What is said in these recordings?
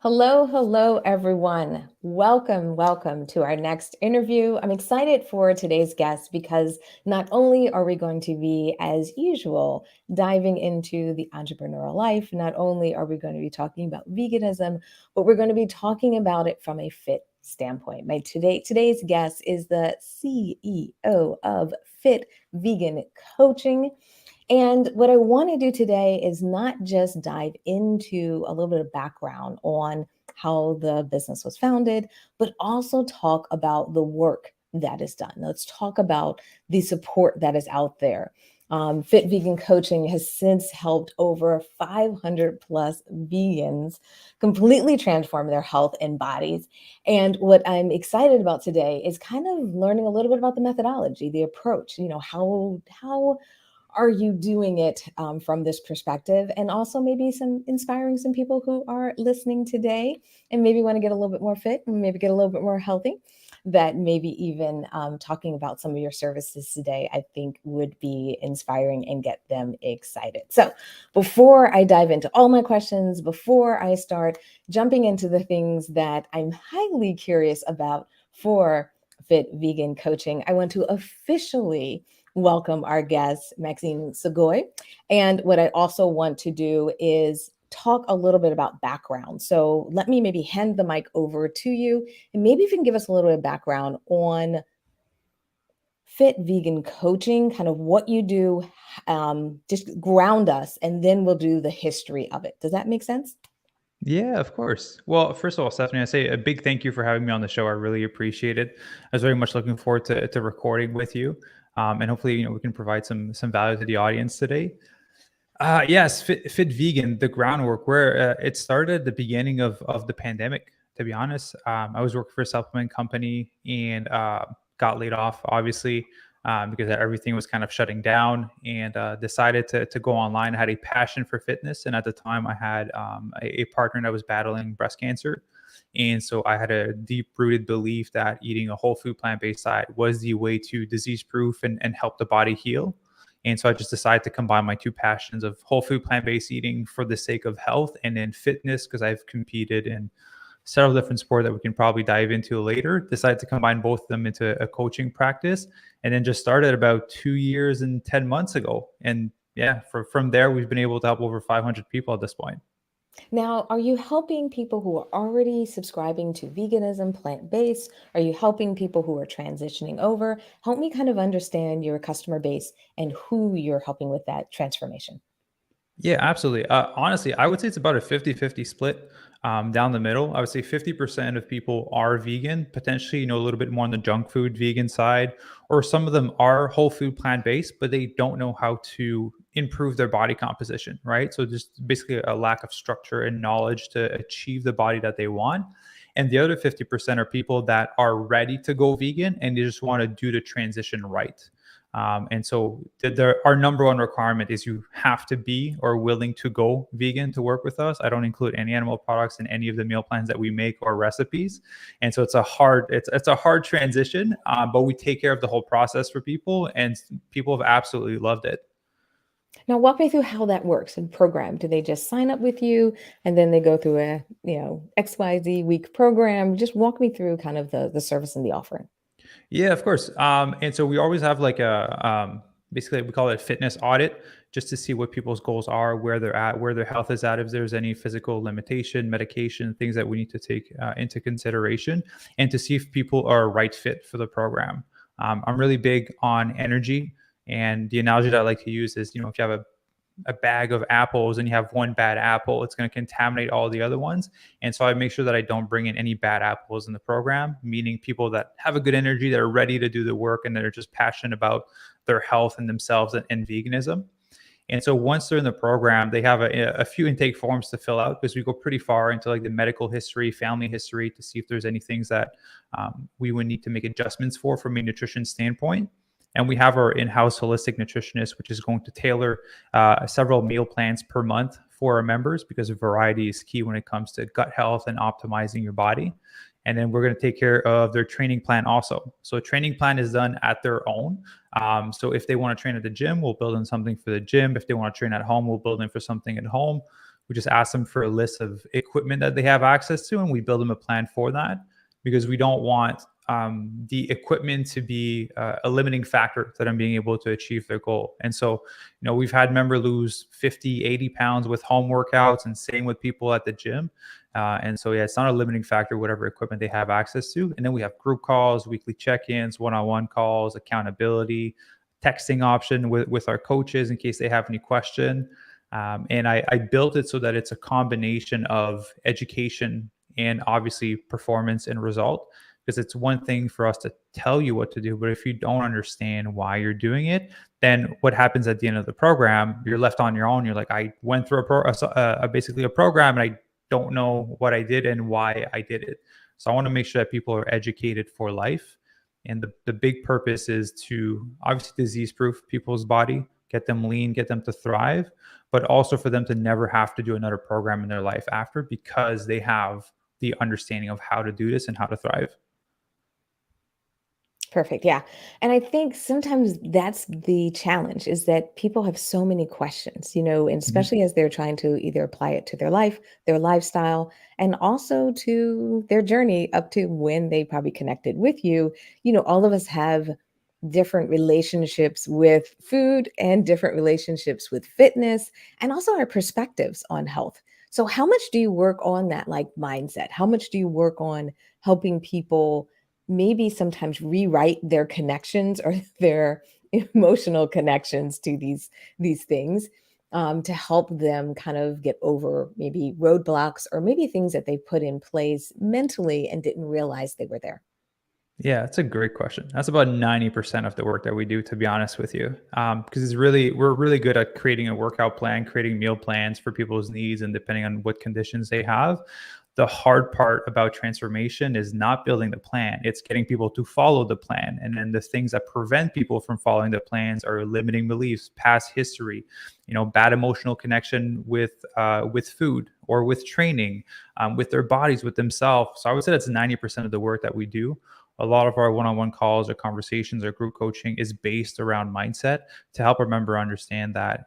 Hello, everyone. Welcome to our next interview. I'm excited for today's guest because not only are we going to be, as usual, diving into the entrepreneurial life, not only are we going to be talking about veganism, but we're going to be talking about it from a fit standpoint. Today's guest is the CEO of Fit Vegan Coaching. And what I want to do today is not just dive into a little bit of background on how the business was founded, but also talk about the work that is done. Let's talk about the support that is out there. Fit Vegan Coaching has since helped over 500 plus vegans completely transform their health and bodies. And what I'm excited about today is kind of learning a little bit about the methodology, the approach, how are you doing it from this perspective, and also maybe some inspiring some people who are listening today and maybe want to get a little bit more fit and maybe get a little bit more healthy, that maybe even talking about some of your services today I think would be inspiring and get them excited. So before I dive into all my questions, before I start jumping into the things that I'm highly curious about for Fit Vegan Coaching, I want to officially welcome our guest, Maxime Sigouin. And what I also want to do is talk a little bit about background. So let me maybe hand the mic over to you, and maybe if you can give us a little bit of background on Fit Vegan Coaching, kind of what you do, just ground us, and then we'll do the history of it. Does that make sense? Yeah, of course. Well, first of all, Stephanie, I say a big thank you for having me on the show. I really appreciate it. I was very much looking forward to recording with you, and hopefully, we can provide some value to the audience today. Yes, Fit Vegan, the groundwork where it started at the beginning of the pandemic. To be honest, I was working for a supplement company and got laid off, obviously, because everything was kind of shutting down, and decided to go online. I had a passion for fitness, and at the time, I had a partner that was battling breast cancer. And so I had a deep rooted belief that eating a whole food plant based diet was the way to disease proof and help the body heal. And so I just decided to combine my two passions of whole food plant based eating for the sake of health, and then fitness, because I've competed in several different sports that we can probably dive into later. Decided to combine both of them into a coaching practice, and then just started about 2 years and 10 months ago. And yeah, from there, we've been able to help over 500 people at this point. Now, are you helping people who are already subscribing to veganism, plant-based? Are you helping people who are transitioning over? Help me kind of understand your customer base and who you're helping with that transformation. Yeah, absolutely. Honestly, I would say it's about a 50-50 split down the middle. I would say 50% of people are vegan, potentially, a little bit more on the junk food vegan side, or some of them are whole food plant based, but they don't know how to improve their body composition, right? So just basically a lack of structure and knowledge to achieve the body that they want. And the other 50% are people that are ready to go vegan and they just want to do the transition right. And so our number one requirement is you have to be or willing to go vegan to work with us. I don't include any animal products in any of the meal plans that we make or recipes. And so it's a hard transition, but we take care of the whole process for people, and people have absolutely loved it. Now, walk me through how that works in program. Do they just sign up with you and then they go through a, XYZ week program? Just walk me through kind of the service and the offering. Yeah, of course. And so we always have like basically we call it a fitness audit, just to see what people's goals are, where they're at, where their health is at, if there's any physical limitation, medication, things that we need to take into consideration, and to see if people are a right fit for the program. I'm really big on energy. And the analogy that I like to use is, if you have a bag of apples and you have one bad apple, it's going to contaminate all the other ones. And so I make sure that I don't bring in any bad apples in the program, meaning people that have a good energy, that are ready to do the work, and that are just passionate about their health and themselves and veganism. And so once they're in the program, they have a few intake forms to fill out, because we go pretty far into like the medical history, family history, to see if there's any things that we would need to make adjustments for from a nutrition standpoint. And we have our in-house holistic nutritionist, which is going to tailor several meal plans per month for our members, because variety is key when it comes to gut health and optimizing your body. And then we're going to take care of their training plan also. So a training plan is done at their own. So if they want to train at the gym, we'll build in something for the gym. If they want to train at home, we'll build in for something at home. We just ask them for a list of equipment that they have access to, and we build them a plan for that, because we don't want the equipment to be a limiting factor to them being able to achieve their goal. And so, we've had member lose 50, 80 pounds with home workouts, and same with people at the gym. And so, yeah, it's not a limiting factor, whatever equipment they have access to. And then we have group calls, weekly check-ins, one-on-one calls, accountability, texting option with our coaches in case they have any question. And I built it so that it's a combination of education and obviously performance and result, because it's one thing for us to tell you what to do, but if you don't understand why you're doing it, then what happens at the end of the program, you're left on your own. You're like, I went through basically a program, and I don't know what I did and why I did it. So I want to make sure that people are educated for life. And the big purpose is to obviously disease proof people's body, get them lean, get them to thrive, but also for them to never have to do another program in their life after, because they have the understanding of how to do this and how to thrive. Perfect. Yeah. And I think sometimes that's the challenge, is that people have so many questions, and Mhm. especially as they're trying to either apply it to their life, their lifestyle, and also to their journey up to when they probably connected with you. All of us have different relationships with food and different relationships with fitness, and also our perspectives on health. So how much do you work on that, like, mindset? How much do you work on helping people maybe sometimes rewrite their connections or their emotional connections to these things, to help them kind of get over maybe roadblocks or maybe things that they put in place mentally and didn't realize they were there? Yeah, that's a great question. That's about 90% of the work that we do, to be honest with you. Because we're really good at creating a workout plan, creating meal plans for people's needs and depending on what conditions they have. The hard part about transformation is not building the plan, it's getting people to follow the plan. And then the things that prevent people from following the plans are limiting beliefs, past history, bad emotional connection with food or with training, with their bodies, with themselves. So I would say that's 90% of the work that we do. A lot of our one-on-one calls or conversations or group coaching is based around mindset, to help a member understand that,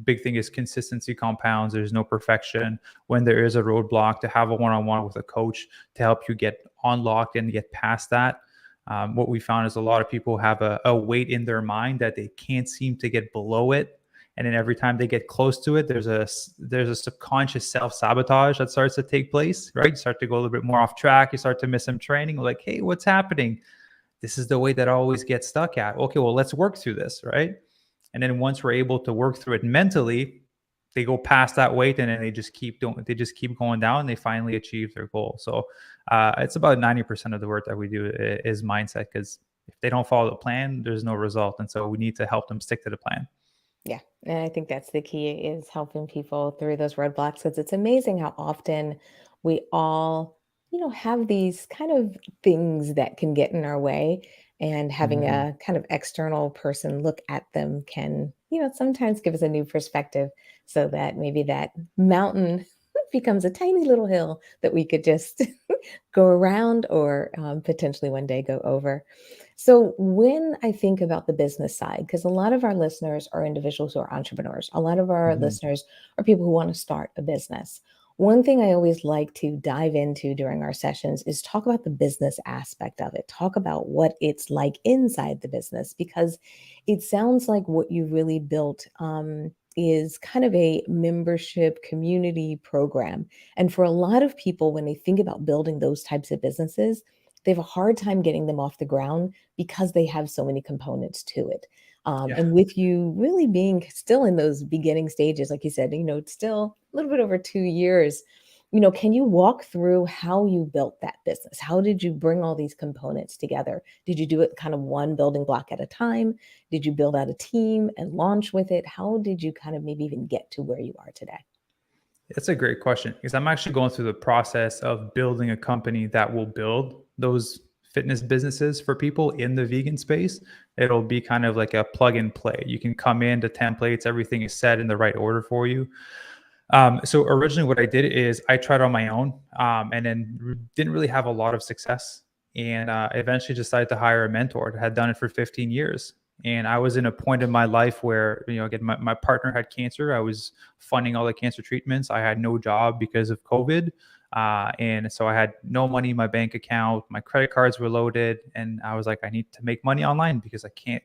big thing is consistency compounds. There's no perfection. When there is a roadblock, to have a one-on-one with a coach to help you get unlocked and get past that. What we found is a lot of people have a weight in their mind that they can't seem to get below it, and then every time they get close to it, there's a subconscious self-sabotage that starts to take place, right? You start to go a little bit more off track, you start to miss some training, like, hey, what's happening? This is the way that I always get stuck at. Okay, well, let's work through this, right? And then once we're able to work through it mentally, they go past that weight, and then they just keep going down, and they finally achieve their goal. So it's about 90% of the work that we do is mindset, because if they don't follow the plan, there's no result. And so we need to help them stick to the plan. Yeah, and I think that's the key, is helping people through those roadblocks, because it's amazing how often we all, have these kind of things that can get in our way, and having Mhm. a kind of external person look at them can, sometimes give us a new perspective, so that maybe that mountain becomes a tiny little hill that we could just go around, or potentially one day go over. So, when I think about the business side, because a lot of our listeners are individuals who are entrepreneurs, a lot of our Mhm. listeners are people who want to start a business. One thing I always like to dive into during our sessions is talk about the business aspect of it, talk about what it's like inside the business, because it sounds like what you really built, is kind of a membership community program. And for a lot of people, when they think about building those types of businesses, they have a hard time getting them off the ground because they have so many components to it. Yeah. And with you really being still in those beginning stages, like you said, it's still a little bit over 2 years. Can you walk through how you built that business? How did you bring all these components together? Did you do it kind of one building block at a time? Did you build out a team and launch with it? How did you kind of maybe even get to where you are today? That's a great question, because I'm actually going through the process of building a company that will build those fitness businesses for people in the vegan space. It'll be kind of like a plug and play. You can come in to templates, everything is set in the right order for you. So originally, what I did is I tried on my own, and then didn't really have a lot of success, and eventually decided to hire a mentor that had done it for 15 years. And I was in a point in my life where, again, my partner had cancer. I was funding all the cancer treatments. I had no job because of COVID. And so I had no money in my bank account. My credit cards were loaded. And I was like, I need to make money online because I can't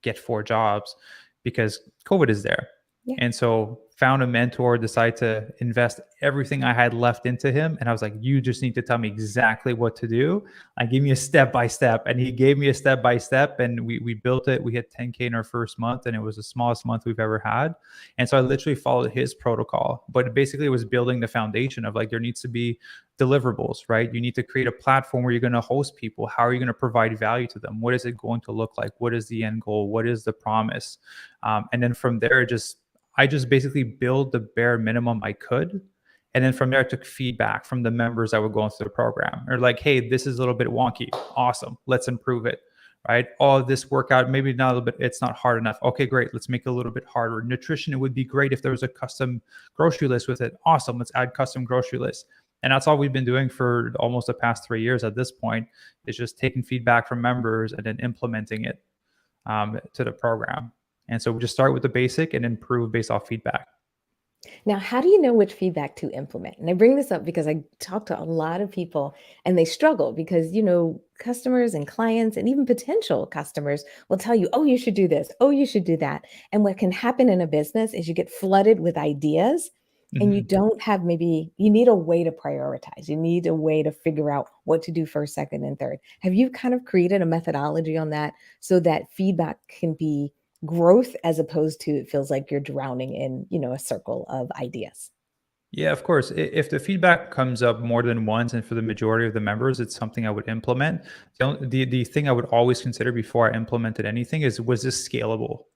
get 4 jobs because COVID is there. Yeah. And so found a mentor, decided to invest everything I had left into him. And I was like, you just need to tell me exactly what to do. Give me a step by step. And he gave me a step by step, and we built it. We hit 10K in our first month, and it was the smallest month we've ever had. And so I literally followed his protocol, but basically it was building the foundation of like, there needs to be deliverables, right? You need to create a platform where you're going to host people. How are you going to provide value to them? What is it going to look like? What is the end goal? What is the promise? And then from there, I just basically build the bare minimum I could. And then from there, I took feedback from the members that were going through the program. Or like, hey, this is a little bit wonky. Awesome. Let's improve it. Right. Oh, this workout, maybe not a little bit, it's not hard enough. Okay, great. Let's make it a little bit harder. Nutrition, it would be great if there was a custom grocery list with it. Awesome. Let's add custom grocery lists. And that's all we've been doing for almost the past 3 years at this point, is just taking feedback from members and then implementing it to the program. And so we just start with the basic and improve based off feedback. Now, how do you know which feedback to implement? And I bring this up because I talk to a lot of people and they struggle because, customers and clients and even potential customers will tell you, oh, you should do this. Oh, you should do that. And what can happen in a business is you get flooded with ideas and you Mhm. don't have you need a way to prioritize. You need a way to figure out what to do first, second, and third. Have you kind of created a methodology on that so that feedback can be growth as opposed to it feels like you're drowning in, a circle of ideas? Yeah, of course. If the feedback comes up more than once, and for the majority of the members, it's something I would implement. The thing I would always consider before I implemented anything is, was this scalable?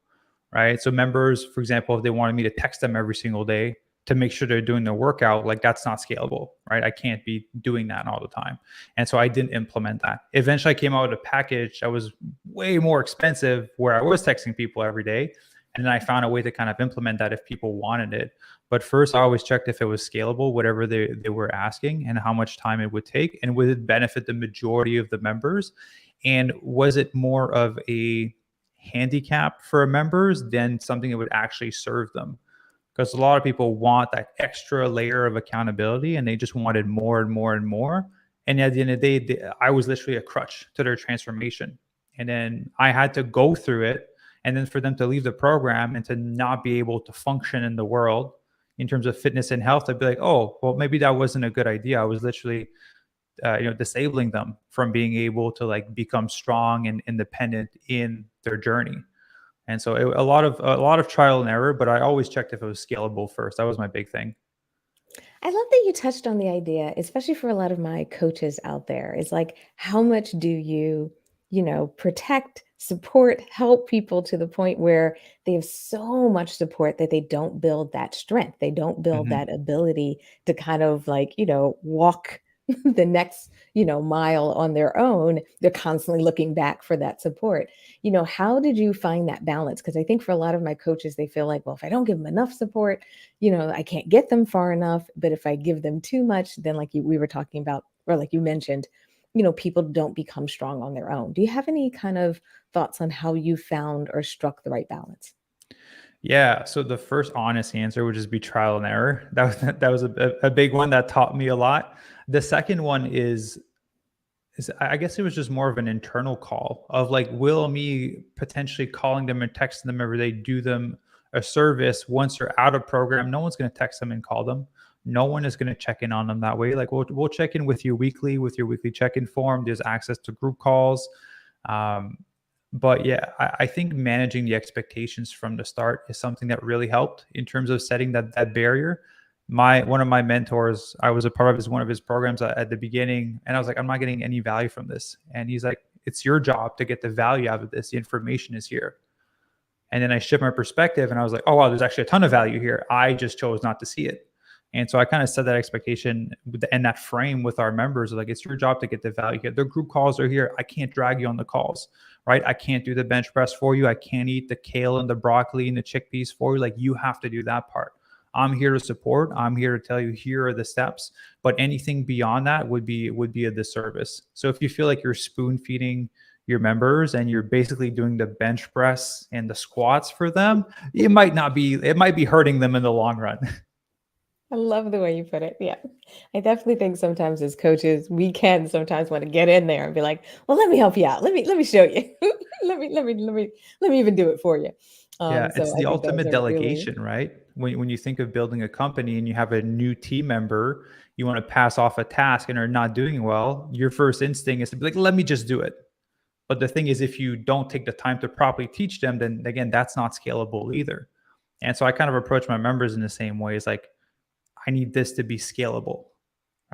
Right? So members, for example, if they wanted me to text them every single day to make sure they're doing their workout, like that's not scalable, right? I can't be doing that all the time. And so I didn't implement that. Eventually I came out with a package that was way more expensive where I was texting people every day. And then I found a way to kind of implement that if people wanted it. But first, I always checked if it was scalable, whatever they were asking, and how much time it would take, and would it benefit the majority of the members? And was it more of a handicap for members than something that would actually serve them? Because a lot of people want that extra layer of accountability, and they just wanted more and more and more. And at the end of the day, I was literally a crutch to their transformation. And then I had to go through it. And then for them to leave the program and to not be able to function in the world in terms of fitness and health, I'd be like, oh, well, maybe that wasn't a good idea. I was literally disabling them from being able to like become strong and independent in their journey. And so a lot of trial and error, but I always checked if it was scalable first. That was my big thing. I love that you touched on the idea, especially for a lot of my coaches out there. Is like, how much do you, protect, support, help people to the point where they have so much support that they don't build that strength. They don't build Mhm. that ability to kind of like, walk the next, mile on their own. They're constantly looking back for that support. How did you find that balance? Because I think for a lot of my coaches, they feel like, well, if I don't give them enough support, I can't get them far enough. But if I give them too much, then we were talking about, or like you mentioned, people don't become strong on their own. Do you have any kind of thoughts on how you found or struck the right balance? Yeah. So the first honest answer would just be trial and error. That was a big one that taught me a lot. The second one is I guess it was just more of an internal call of like, will me potentially calling them and texting them every day do them a service once they're out of program? No one's going to text them and call them. No one is going to check in on them that way. Like we'll check in with you weekly with your weekly check-in form. There's access to group calls. Um, but yeah, I think managing the expectations from the start is something that really helped in terms of setting that barrier. My One of my mentors, I was a part of one of his programs at the beginning, and I was like, I'm not getting any value from this. And he's like, it's your job to get the value out of this. The information is here. And then I shift my perspective and I was like, oh wow, there's actually a ton of value here. I just chose not to see it. And so I kind of set that expectation and that frame with our members. Like, it's your job to get the value here. The group calls are here. I can't drag you on the calls, right? I can't do the bench press for you. I can't eat the kale and the broccoli and the chickpeas for you. Like, you have to do that part. I'm here to support. I'm here to tell you here are the steps. But anything beyond that would be a disservice. So if you feel like you're spoon feeding your members and you're basically doing the bench press and the squats for them, it might be hurting them in the long run. I love the way you put it. Yeah. I definitely think sometimes as coaches, we can sometimes want to get in there and be like, well, let me help you out. Let me show you. let me even do it for you. Yeah, So it's I the think those ultimate are really, delegation, right? When you think of building a company and you have a new team member, you want to pass off a task and are not doing well, your first instinct is to be like, let me just do it. But the thing is, if you don't take the time to properly teach them, then again, that's not scalable either. And so I kind of approach my members in the same way. It's like, I need this to be scalable,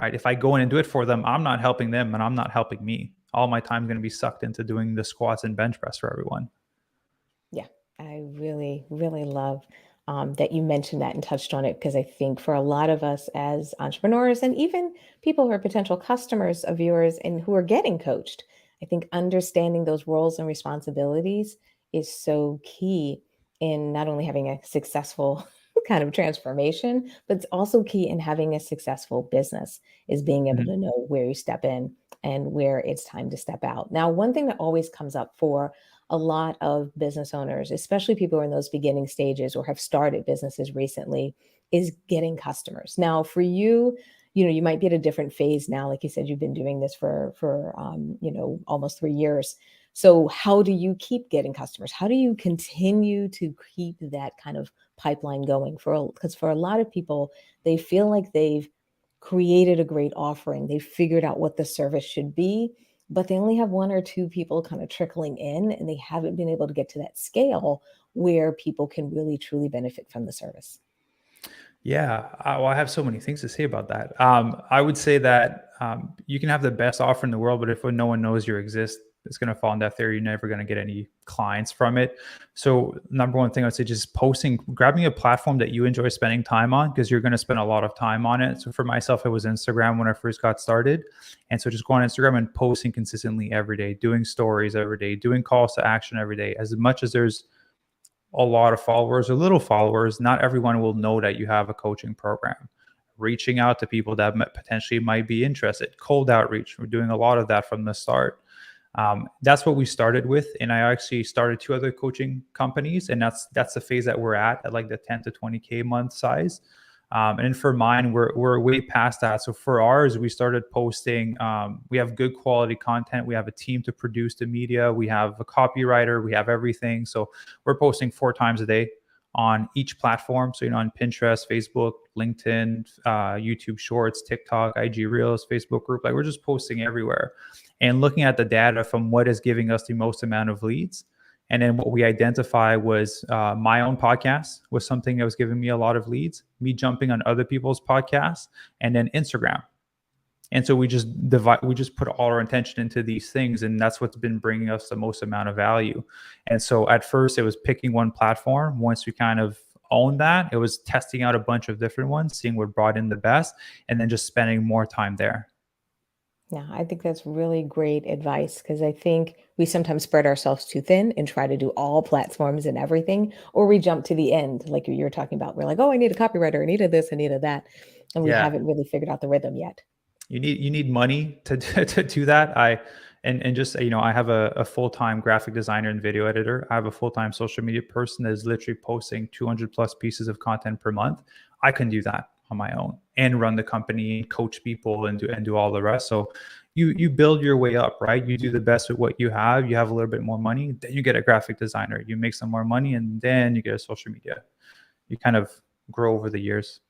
right? If I go in and do it for them, I'm not helping them and I'm not helping me. All my time is going to be sucked into doing the squats and bench press for everyone. yeah, I really, really love that you mentioned that and touched on it because I think for a lot of us as entrepreneurs and even people who are potential customers of yours and who are getting coached, I think understanding those roles and responsibilities is so key in not only having a successful kind of transformation, but it's also key in having a successful business is being able Mhm. to know where you step in and where it's time to step out. Now, one thing that always comes up for a lot of business owners, especially people who are in those beginning stages or have started businesses recently, is getting customers. Now, for you, you might be at a different phase now. Like you said, you've been doing this for almost 3 years. So, how do you keep getting customers? How do you continue to keep that kind of pipeline going? Because for a lot of people, they feel like they've created a great offering. They figured out what the service should be, but they only have one or two people kind of trickling in, and they haven't been able to get to that scale where people can really truly benefit from the service. Yeah, well, I have so many things to say about that. I would say that you can have the best offer in the world, but if no one knows you exist, it's going to fall in that theory. You're never going to get any clients from it. So, number one thing I would say, just posting, grabbing a platform that you enjoy spending time on, because you're going to spend a lot of time on it. So, for myself, it was Instagram when I first got started. And so, just go on Instagram and posting consistently every day, doing stories every day, doing calls to action every day. As much as there's a lot of followers or little followers, not everyone will know that you have a coaching program. Reaching out to people that potentially might be interested, cold outreach. We're doing a lot of that from the start. That's what we started with, and I actually started two other coaching companies, and that's the phase that we're at like the 10 to 20K month size. And for mine, we're way past that. So for ours, we started posting. We have good quality content. We have a team to produce the media. We have a copywriter. We have everything. So we're posting 4 times a day on each platform. So on Pinterest, Facebook, LinkedIn, YouTube Shorts, TikTok, IG Reels, Facebook group. Like we're just posting everywhere, and looking at the data from what is giving us the most amount of leads. And then what we identify was my own podcast was something that was giving me a lot of leads, me jumping on other people's podcasts, and then Instagram. And so we just put all our attention into these things, and that's what's been bringing us the most amount of value. And so at first it was picking one platform. Once we kind of owned that, it was testing out a bunch of different ones, seeing what brought in the best, and then just spending more time there. Yeah, I think that's really great advice because I think we sometimes spread ourselves too thin and try to do all platforms and everything, or we jump to the end, like you were talking about. We're like, oh, I need a copywriter, I needed this, I needed that. And we Yeah, haven't really figured out the rhythm yet. you need money to to do that. And just I have a full-time graphic designer and video editor. I have a full-time social media person that is literally posting 200 plus pieces of content per month. I can do that on my own and run the company, coach people, and do all the rest. So you build your way up, right? You do the best with what you have. You have a little bit more money, then you get a graphic designer. You make some more money, and then you get a social media. You kind of grow over the years.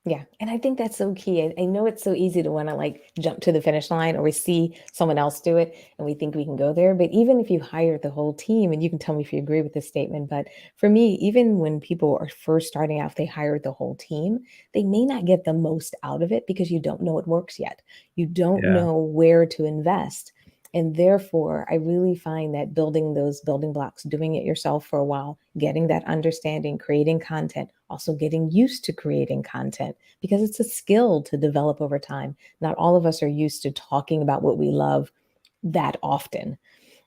Yeah, and I think that's so key. I know it's so easy to want to like jump to the finish line or we see someone else do it and we think we can go there. But even if you hire the whole team, and you can tell me if you agree with this statement, but for me, even when people are first starting out, if they hire the whole team, they may not get the most out of it because you don't know it works yet. You don't Yeah. know where to invest. And therefore, I really find that building those building blocks, doing it yourself for a while, getting that understanding, creating content, also getting used to creating content because it's a skill to develop over time. Not all of us are used to talking about what we love that often.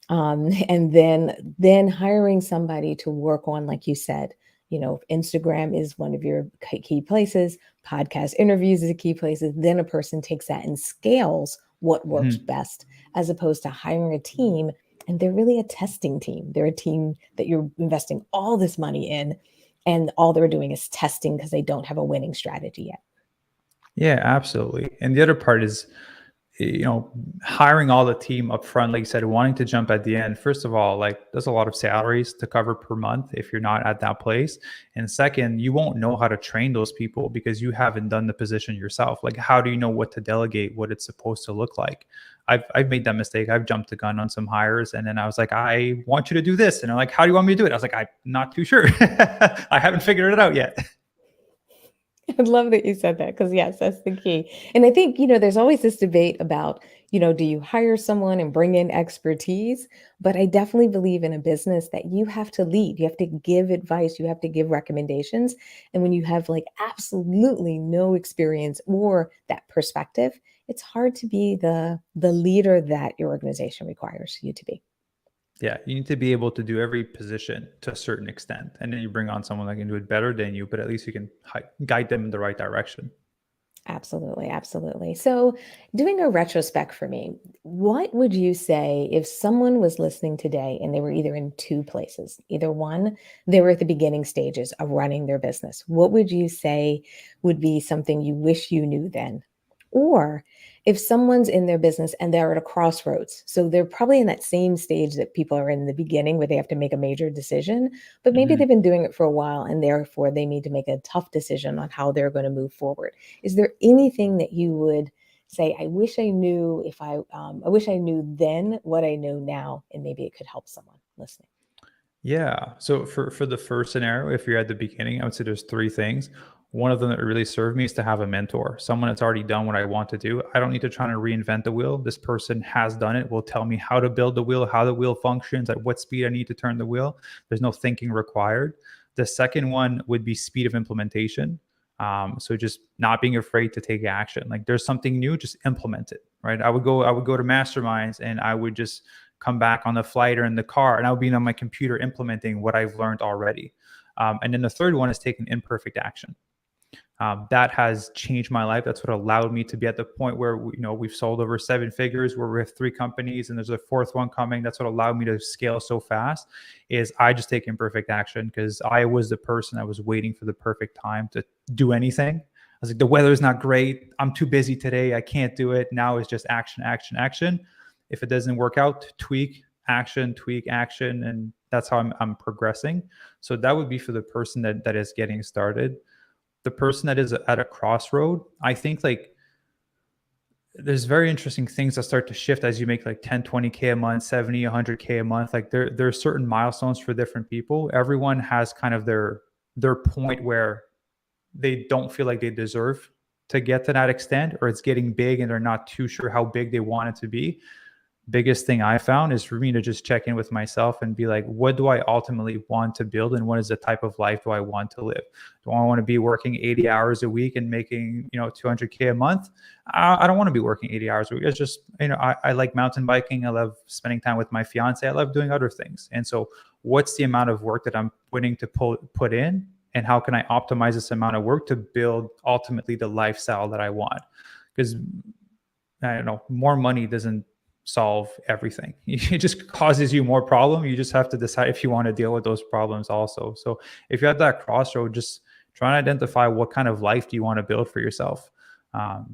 And then hiring somebody to work on, like you said, Instagram is one of your key places, podcast interviews is a key places. Then a person takes that and scales what works Mhm. best, as opposed to hiring a team And they're really a testing team. They're a team that you're investing all this money in, and all they're doing is testing because they don't have a winning strategy yet. Yeah, absolutely. And the other part is, hiring all the team up front, like you said, wanting to jump at the end. First of all, like there's a lot of salaries to cover per month if you're not at that place. And second, you won't know how to train those people because you haven't done the position yourself. Like, how do you know what to delegate, what it's supposed to look like? I've made that mistake. I've jumped the gun on some hires, and then I was like, I want you to do this. And they're like, how do you want me to do it? I was like, I'm not too sure. I haven't figured it out yet. I love that you said that because, yes, that's the key. And I think, there's always this debate about, do you hire someone and bring in expertise? But I definitely believe in a business that you have to lead, you have to give advice, you have to give recommendations. And when you have like absolutely no experience or that perspective, it's hard to be the leader that your organization requires you to be. Yeah, you need to be able to do every position to a certain extent, and then you bring on someone that can do it better than you, but at least you can guide them in the right direction. Absolutely, absolutely. So, doing a retrospect for me, what would you say if someone was listening today and they were either in two places? Either one, they were at the beginning stages of running their business. What would you say would be something you wish you knew then? Or if someone's in their business and they're at a crossroads, so they're probably in that same stage that people are in the beginning where they have to make a major decision, but maybe Mhm. they've been doing it for a while and therefore they need to make a tough decision on how they're going to move forward. Is there anything that you would say, I wish I knew I wish I knew then what I know now, and maybe it could help someone listening? Yeah. So for the first scenario, if you're at the beginning, I would say there's three things. One of them that really served me is to have a mentor, someone that's already done what I want to do. I don't need to try to reinvent the wheel. This person has done it, will tell me how to build the wheel, how the wheel functions, at what speed I need to turn the wheel. There's no thinking required. The second one would be speed of implementation. So just not being afraid to take action. Like there's something new, just implement it. Right. I would go to masterminds and I would just come back on the flight or in the car, and I would be on my computer implementing what I've learned already. And then the third one is taking imperfect action. That has changed my life. That's what allowed me to be at the point where we've sold over seven figures. Where we have three companies, and there's a fourth one coming. That's what allowed me to scale so fast. Is I just take imperfect action because I was the person that was waiting for the perfect time to do anything. I was like, the weather's not great. I'm too busy today. I can't do it. Now it's just action, action, action. If it doesn't work out, tweak, action, and that's how I'm progressing. So that would be for the person that is getting started. The person that is at a crossroad, I think like there's very interesting things that start to shift as you make like 10, 20K a month, 70, 100K a month. Like there are certain milestones for different people. Everyone has kind of their point where they don't feel like they deserve to get to that extent, or it's getting big and they're not too sure how big they want it to be. Biggest thing I found is for me to just check in with myself and be like, what do I ultimately want to build, and what is the type of life do I want to live? Do I want to be working 80 hours a week and making 200K a month? I don't want to be working 80 hours a week. It's just I like mountain biking. I love spending time with my fiance. I love doing other things. And so, what's the amount of work that I'm willing to put in, and how can I optimize this amount of work to build ultimately the lifestyle that I want? Because I don't know, more money doesn't solve everything. It just causes you more problem. You just have to decide if you want to deal with those problems also. So if you're at that crossroad, just try and identify what kind of life do you want to build for yourself.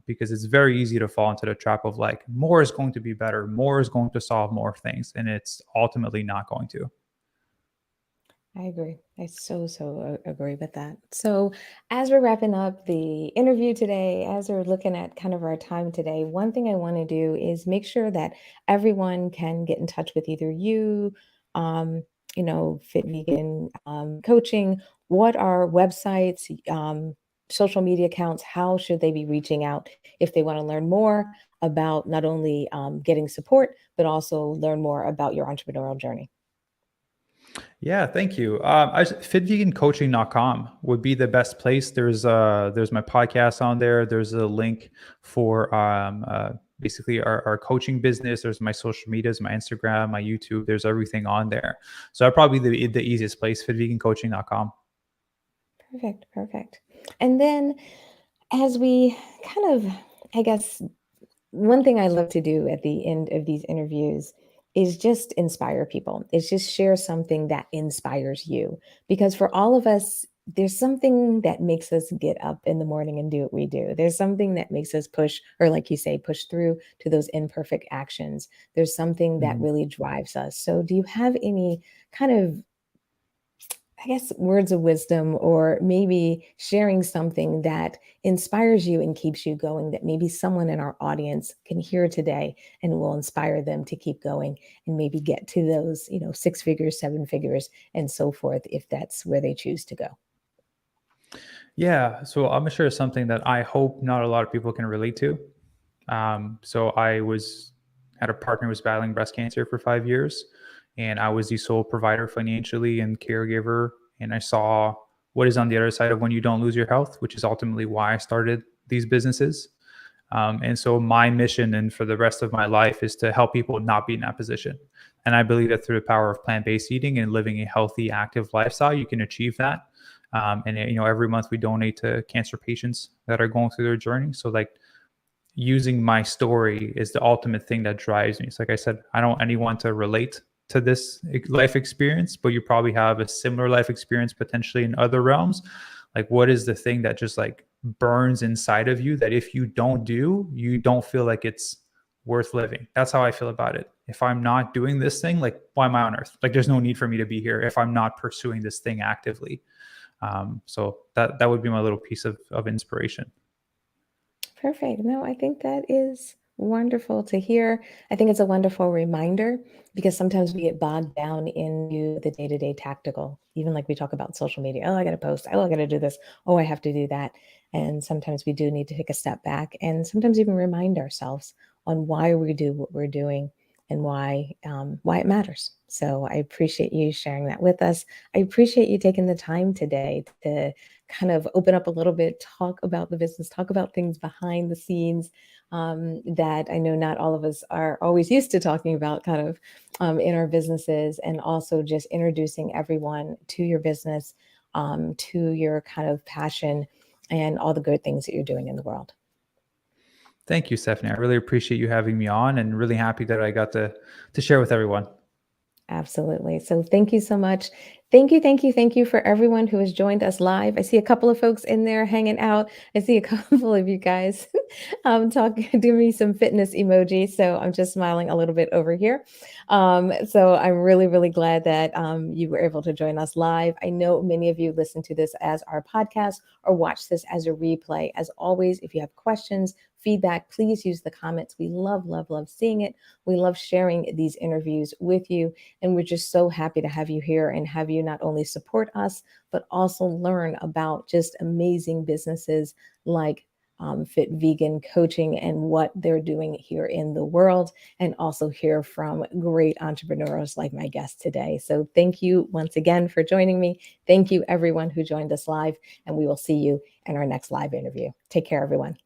Because it's very easy to fall into the trap of like, more is going to be better, more is going to solve more things, and it's ultimately not going to. I agree. I so agree with that. So, as we're wrapping up the interview today, as we're looking at kind of our time today, one thing I want to do is make sure that everyone can get in touch with either you, um, Fit Vegan coaching. What are websites, social media accounts? How should they be reaching out if they want to learn more about not only getting support, but also learn more about your entrepreneurial journey? Yeah, thank you. Fitvegancoaching.com would be the best place. There's my podcast on there. There's a link for basically our coaching business. There's my social medias, my Instagram, my YouTube. There's everything on there. So that'd probably be the easiest place, fitvegancoaching.com. Perfect, perfect. And then as we kind of, I guess, one thing I love to do at the end of these interviews is just inspire people. It's just share something that inspires you. Because for all of us, there's something that makes us get up in the morning and do what we do. There's something that makes us push, or like you say, push through to those imperfect actions. There's something that Mhm. really drives us. So, do you have any kind of, I guess, words of wisdom, or maybe sharing something that inspires you and keeps you going, that maybe someone in our audience can hear today and will inspire them to keep going and maybe get to those, 6 figures, 7 figures, and so forth, if that's where they choose to go? Yeah, so I'm gonna share something that I hope not a lot of people can relate to. So I was had a partner who was battling breast cancer for 5 years, and I was the sole provider financially and caregiver. And I saw what is on the other side of when you don't lose your health, which is ultimately why I started these businesses. And so my mission and for the rest of my life is to help people not be in that position. And I believe that through the power of plant-based eating and living a healthy, active lifestyle, you can achieve that. And every month we donate to cancer patients that are going through their journey. So like using my story is the ultimate thing that drives me. So like I said, I don't want anyone to relate to this life experience, but you probably have a similar life experience potentially in other realms. Like what is the thing that just like burns inside of you that if you don't do, you don't feel like it's worth living? That's how I feel about it. If I'm not doing this thing, like why am I on earth? Like there's no need for me to be here if I'm not pursuing this thing actively. So that would be my little piece of inspiration. Perfect. No, I think that is wonderful to hear. I think it's a wonderful reminder because sometimes we get bogged down into the day to day tactical, even like we talk about social media. Oh, I got to post. Oh, I got to do this. Oh, I have to do that. And sometimes we do need to take a step back and sometimes even remind ourselves on why we do what we're doing and why it matters. So I appreciate you sharing that with us. I appreciate you taking the time today to kind of open up a little bit, talk about the business, talk about things behind the scenes that I know not all of us are always used to talking about, kind of in our businesses, and also just introducing everyone to your business, to your kind of passion, and all the good things that you're doing in the world. Thank you, Stephanie. I really appreciate you having me on and really happy that I got to share with everyone. Absolutely. So thank you so much. Thank you, thank you, thank you for everyone who has joined us live. I see a couple of folks in there hanging out. I see a couple of you guys talking, do me some fitness emoji. So I'm just smiling a little bit over here. So I'm really, really glad that you were able to join us live. I know many of you listen to this as our podcast or watch this as a replay. As always, if you have questions, feedback, please use the comments. We love, love, love seeing it. We love sharing these interviews with you. And we're just so happy to have you here and have you not only support us, but also learn about just amazing businesses like Fit Vegan Coaching and what they're doing here in the world, and also hear from great entrepreneurs like my guest today. So thank you once again for joining me. Thank you, everyone who joined us live, and we will see you in our next live interview. Take care, everyone.